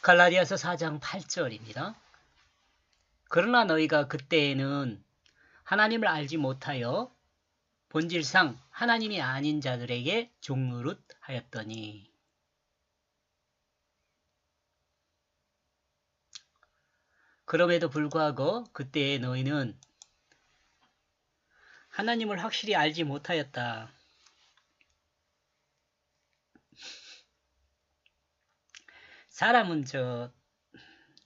갈라디아서 4장 8절입니다. 그러나 너희가 그때에는 하나님을 알지 못하여 본질상 하나님이 아닌 자들에게 종노릇하였더니. 그럼에도 불구하고 그때의 너희는 하나님을 확실히 알지 못하였다. 사람은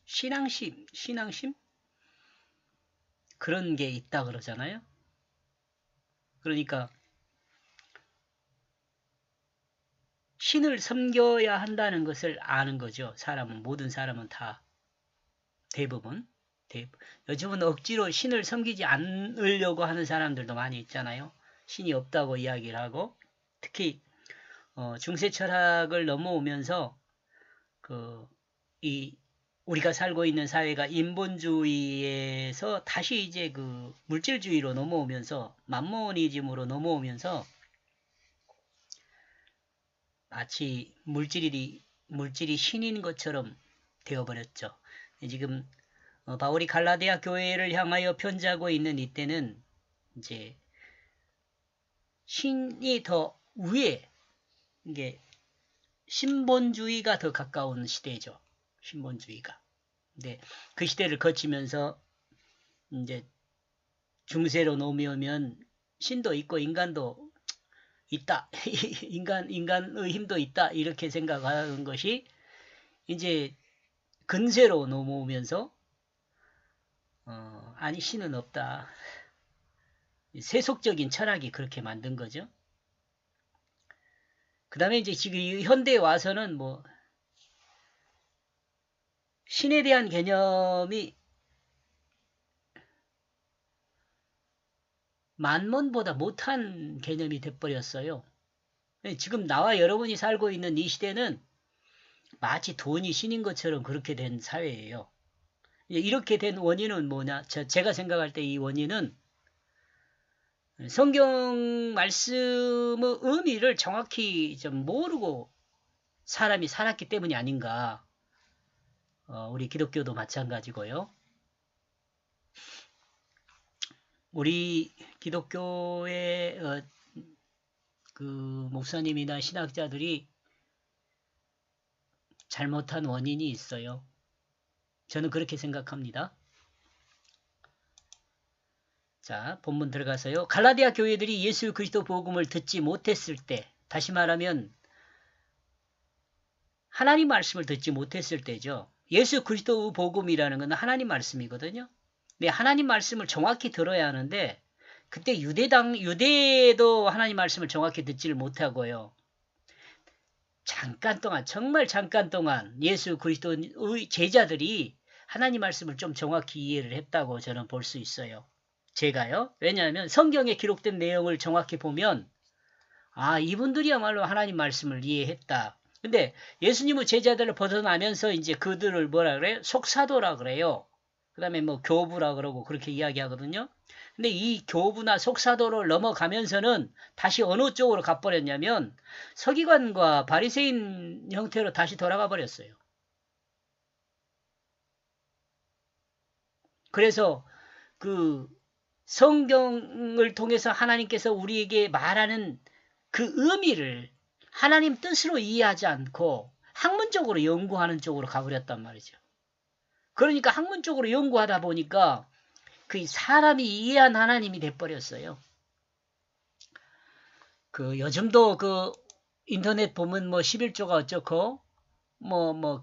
신앙심? 그런 게 있다 그러잖아요. 그러니까 신을 섬겨야 한다는 것을 아는 거죠. 모든 사람은 다 대부분. 요즘은 억지로 신을 섬기지 않으려고 하는 사람들도 많이 있잖아요. 신이 없다고 이야기를 하고, 특히 중세 철학을 넘어오면서 우리가 살고 있는 사회가 인본주의에서 다시 이제 물질주의로 넘어오면서, 만모니즘으로 넘어오면서 마치 물질이 신인 것처럼 되어버렸죠. 지금 바울이 갈라디아 교회를 향하여 편지하고 있는 이때는 이제 신이 더 위에, 이게 신본주의가 더 가까운 시대죠. 신본주의가. 근데 그 시대를 거치면서 이제 중세로 넘어오면 신도 있고 인간도 있다. 인간의 힘도 있다. 이렇게 생각하는 것이 이제 근세로 넘어오면서 아니 신은 없다. 세속적인 철학이 그렇게 만든 거죠. 그 다음에 이제 지금 현대에 와서는 신에 대한 개념이 만문보다 못한 개념이 돼버렸어요. 지금 나와 여러분이 살고 있는 이 시대는 마치 돈이 신인 것처럼 그렇게 된 사회예요. 이렇게 된 원인은 뭐냐? 제가 생각할 때 이 원인은 성경 말씀의 의미를 정확히 좀 모르고 사람이 살았기 때문이 아닌가. 우리 기독교도 마찬가지고요. 우리 기독교의 목사님이나 신학자들이 잘못한 원인이 있어요. 저는 그렇게 생각합니다. 자, 본문 들어가서요. 갈라디아 교회들이 예수 그리스도 복음을 듣지 못했을 때, 다시 말하면 하나님 말씀을 듣지 못했을 때죠. 예수 그리스도 복음이라는 건 하나님 말씀이거든요. 근데 하나님 말씀을 정확히 들어야 하는데 그때 유대도 하나님 말씀을 정확히 듣지를 못하고요. 정말 잠깐 동안 예수 그리스도의 제자들이 하나님 말씀을 좀 정확히 이해를 했다고 저는 볼 수 있어요. 제가요. 왜냐하면 성경에 기록된 내용을 정확히 보면 이분들이야말로 하나님 말씀을 이해했다. 근데 예수님의 제자들을 벗어나면서 이제 그들을 뭐라 그래요? 속사도라 그래요. 그 다음에 교부라 그러고 그렇게 이야기하거든요. 근데 이 교부나 속사도를 넘어가면서는 다시 어느 쪽으로 가버렸냐면 서기관과 바리새인 형태로 다시 돌아가 버렸어요. 그래서 성경을 통해서 하나님께서 우리에게 말하는 그 의미를 하나님 뜻으로 이해하지 않고 학문적으로 연구하는 쪽으로 가버렸단 말이죠. 그러니까 학문적으로 연구하다 보니까 그 사람이 이해한 하나님이 돼버렸어요. 요즘도 인터넷 보면 11조가 어쩌고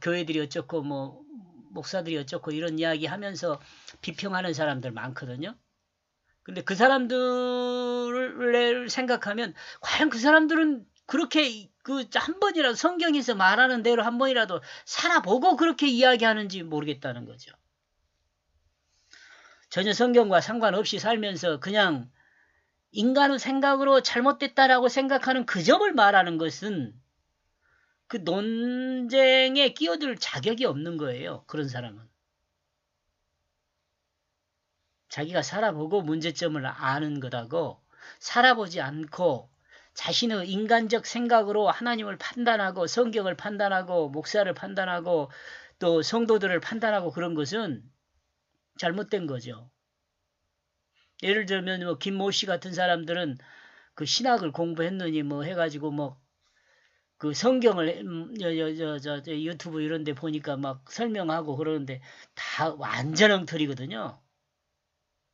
교회들이 어쩌고 목사들이 어쩌고 이런 이야기 하면서 비평하는 사람들 많거든요. 근데 그 사람들을 생각하면 과연 그 사람들은 그렇게 한 번이라도 성경에서 말하는 대로 한 번이라도 살아보고 그렇게 이야기하는지 모르겠다는 거죠. 전혀 성경과 상관없이 살면서 그냥 인간의 생각으로 잘못됐다라고 생각하는 그 점을 말하는 것은 그 논쟁에 끼어들 자격이 없는 거예요. 그런 사람은. 자기가 살아보고 문제점을 아는 것하고 살아보지 않고 자신의 인간적 생각으로 하나님을 판단하고 성경을 판단하고 목사를 판단하고 또 성도들을 판단하고 그런 것은 잘못된 거죠. 예를 들면 뭐 김모 씨 같은 사람들은 그 신학을 공부했느니 뭐 해가지고 뭐 그 성경을 유튜브 이런 데 보니까 막 설명하고 그러는데 다 완전 엉터리거든요.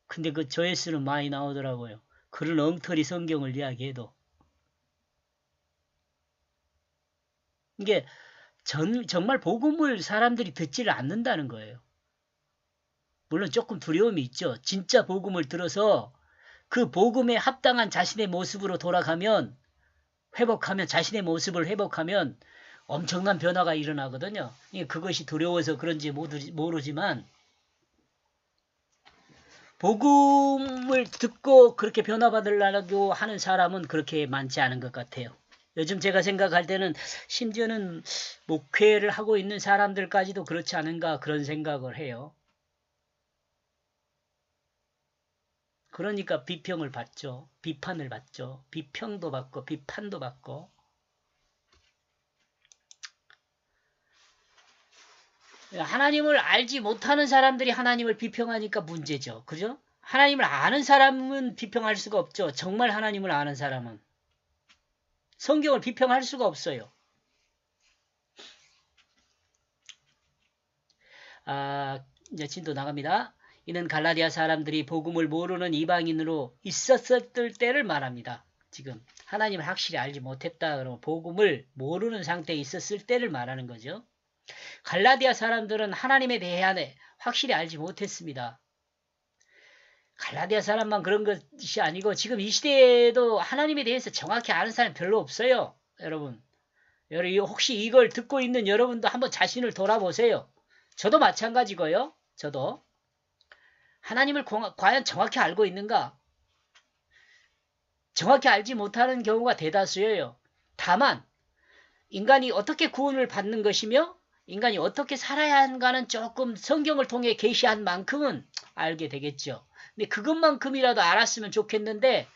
근데 그 조회수는 많이 나오더라고요. 그런 엉터리 성경을 이야기해도. 이게 정말 복음을 사람들이 듣지를 않는다는 거예요. 물론 조금 두려움이 있죠. 진짜 복음을 들어서 그 복음에 합당한 자신의 모습으로 돌아가면 회복하면 자신의 모습을 회복하면 엄청난 변화가 일어나거든요. 그것이 두려워서 그런지 모르지만 복음을 듣고 그렇게 변화받으려고 하는 사람은 그렇게 많지 않은 것 같아요. 요즘 제가 생각할 때는 심지어는 목회를 하고 있는 사람들까지도 그렇지 않은가 그런 생각을 해요. 그러니까 비평을 받죠. 비판을 받죠. 비평도 받고 비판도 받고. 하나님을 알지 못하는 사람들이 하나님을 비평하니까 문제죠. 그죠? 하나님을 아는 사람은 비평할 수가 없죠. 정말 하나님을 아는 사람은. 성경을 비평할 수가 없어요. 이제 진도 나갑니다. 이는 갈라디아 사람들이 복음을 모르는 이방인으로 있었을 때를 말합니다. 지금 하나님을 확실히 알지 못했다 그러면 복음을 모르는 상태에 있었을 때를 말하는 거죠. 갈라디아 사람들은 하나님에 대해 확실히 알지 못했습니다. 갈라디아 사람만 그런 것이 아니고 지금 이 시대에도 하나님에 대해서 정확히 아는 사람이 별로 없어요. 여러분 혹시 이걸 듣고 있는 여러분도 한번 자신을 돌아보세요. 저도 마찬가지고요. 저도 하나님을 과연 정확히 알고 있는가? 정확히 알지 못하는 경우가 대다수예요. 다만 인간이 어떻게 구원을 받는 것이며 인간이 어떻게 살아야 하는가는 조금 성경을 통해 계시한 만큼은 알게 되겠죠. 근데 그것만큼이라도 알았으면 좋겠는데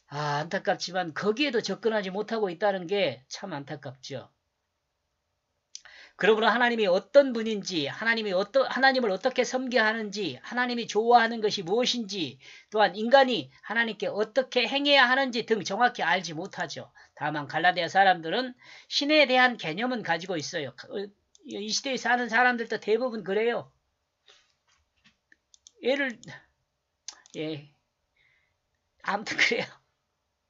안타깝지만 거기에도 접근하지 못하고 있다는 게 참 안타깝죠. 그러므로 하나님이 어떤 분인지, 하나님을 어떻게 섬겨야 하는지, 하나님이 좋아하는 것이 무엇인지, 또한 인간이 하나님께 어떻게 행해야 하는지 등 정확히 알지 못하죠. 다만 갈라디아 사람들은 신에 대한 개념은 가지고 있어요. 이 시대에 사는 사람들도 대부분 그래요. 아무튼 그래요.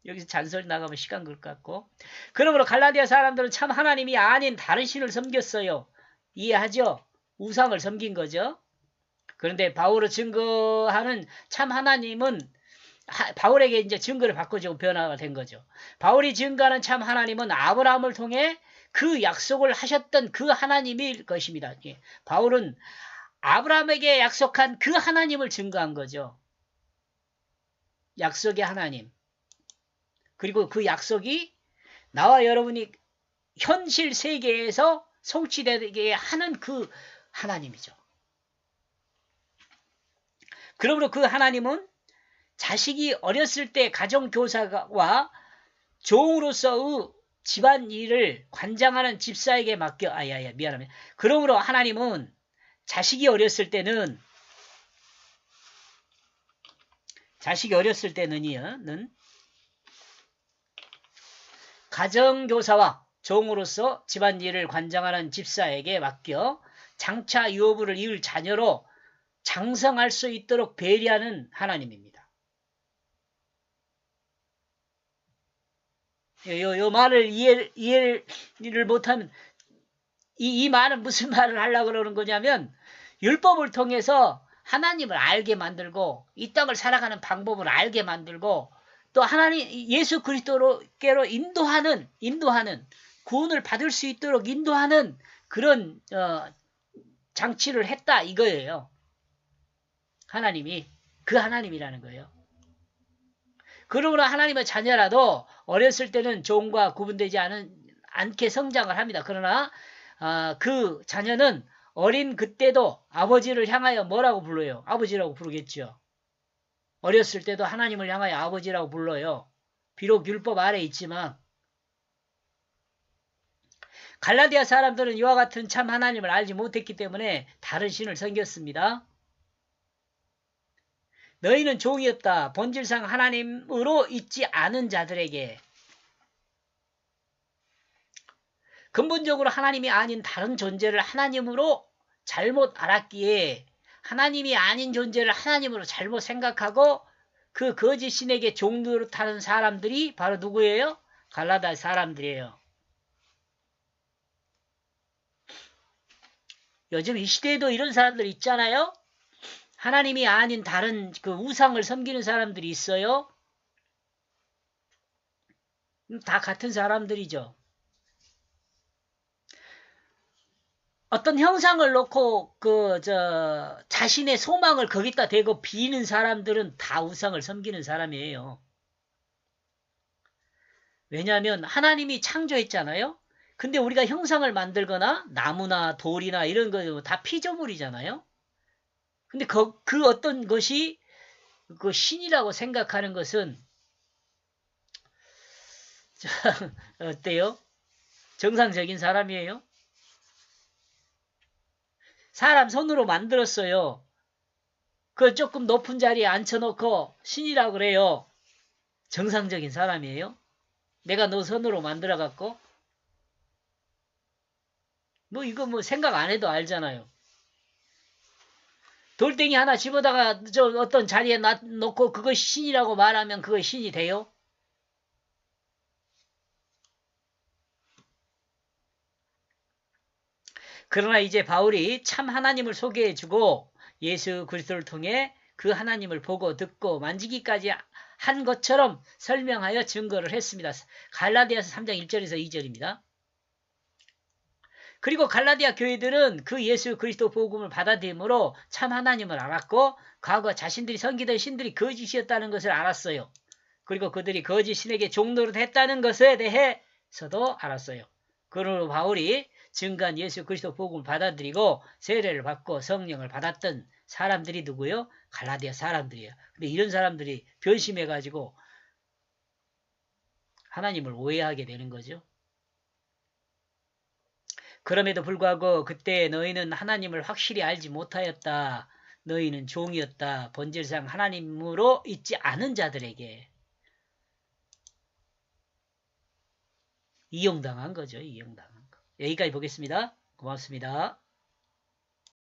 여기서 잔소리 나가면 시간 걸 것 같고. 그러므로 갈라디아 사람들은 참 하나님이 아닌 다른 신을 섬겼어요. 이해하죠? 우상을 섬긴 거죠. 그런데 바울을 증거하는 참 하나님은 바울에게 이제 증거를 바꿔주고 변화가 된 거죠. 바울이 증거하는 참 하나님은 아브라함을 통해 그 약속을 하셨던 그 하나님일 것입니다. 바울은 아브라함에게 약속한 그 하나님을 증거한 거죠. 약속의 하나님. 그리고 그 약속이 나와 여러분이 현실 세계에서 성취되게 하는 그 하나님이죠. 그러므로 그 하나님은 자식이 어렸을 때 가정교사와 종으로서의 집안일을 관장하는 집사에게 맡겨 미안합니다. 그러므로 하나님은 자식이 어렸을 때는 가정교사와 종으로서 집안일을 관장하는 집사에게 맡겨 장차 유업을 이을 자녀로 장성할 수 있도록 배려하는 하나님입니다. 요 말을 이해를 못하면 이 말은 무슨 말을 하려고 그러는 거냐면 율법을 통해서 하나님을 알게 만들고 이 땅을 살아가는 방법을 알게 만들고 또 하나님 예수 그리스도께로 인도하는 구원을 받을 수 있도록 인도하는 그런 장치를 했다 이거예요. 하나님이 그 하나님이라는 거예요. 그러므로 하나님의 자녀라도 어렸을 때는 종과 구분되지 않게 성장을 합니다. 그러나 그 자녀는 어린 그때도 아버지를 향하여 뭐라고 불러요? 아버지라고 부르겠죠. 어렸을 때도 하나님을 향하여 아버지라고 불러요. 비록 율법 아래 있지만 갈라디아 사람들은 이와 같은 참 하나님을 알지 못했기 때문에 다른 신을 섬겼습니다. 너희는 종이었다. 본질상 하나님으로 있지 않은 자들에게. 근본적으로 하나님이 아닌 다른 존재를 하나님으로 잘못 알았기에 하나님이 아닌 존재를 하나님으로 잘못 생각하고 그 거짓 신에게 종노릇하는 사람들이 바로 누구예요? 갈라디아 사람들이에요. 요즘 이 시대에도 이런 사람들 있잖아요. 하나님이 아닌 다른 그 우상을 섬기는 사람들이 있어요. 다 같은 사람들이죠. 어떤 형상을 놓고 자신의 소망을 거기다 대고 비는 사람들은 다 우상을 섬기는 사람이에요. 왜냐하면 하나님이 창조했잖아요. 근데 우리가 형상을 만들거나 나무나 돌이나 이런 거 다 피조물이잖아요. 근데 그 어떤 것이 그 신이라고 생각하는 것은 어때요? 정상적인 사람이에요? 사람 손으로 만들었어요. 그 조금 높은 자리에 앉혀놓고 신이라고 그래요. 정상적인 사람이에요? 내가 너 손으로 만들어갖고? 뭐 이거 뭐 생각 안 해도 알잖아요. 돌덩이 하나 집어다가 저 어떤 자리에 놓고 그것이 신이라고 말하면 그것이 신이 돼요? 그러나 이제 바울이 참 하나님을 소개해주고 예수 그리스도를 통해 그 하나님을 보고 듣고 만지기까지 한 것처럼 설명하여 증거를 했습니다. 갈라디아서 3장 1절에서 2절입니다. 그리고 갈라디아 교회들은 그 예수 그리스도 복음을 받아들임으로 참 하나님을 알았고 과거 자신들이 섬기던 신들이 거짓이었다는 것을 알았어요. 그리고 그들이 거짓 신에게 종노릇 했다는 것에 대해서도 알았어요. 그러므로 바울이 증거한 예수 그리스도 복음을 받아들이고 세례를 받고 성령을 받았던 사람들이 누구요? 갈라디아 사람들이에요. 근데 이런 사람들이 변심해가지고 하나님을 오해하게 되는 거죠. 그럼에도 불구하고 그때 너희는 하나님을 확실히 알지 못하였다. 너희는 종이었다. 본질상 하나님으로 있지 않은 자들에게 이용당한 거죠. 이용당한 거. 여기까지 보겠습니다. 고맙습니다.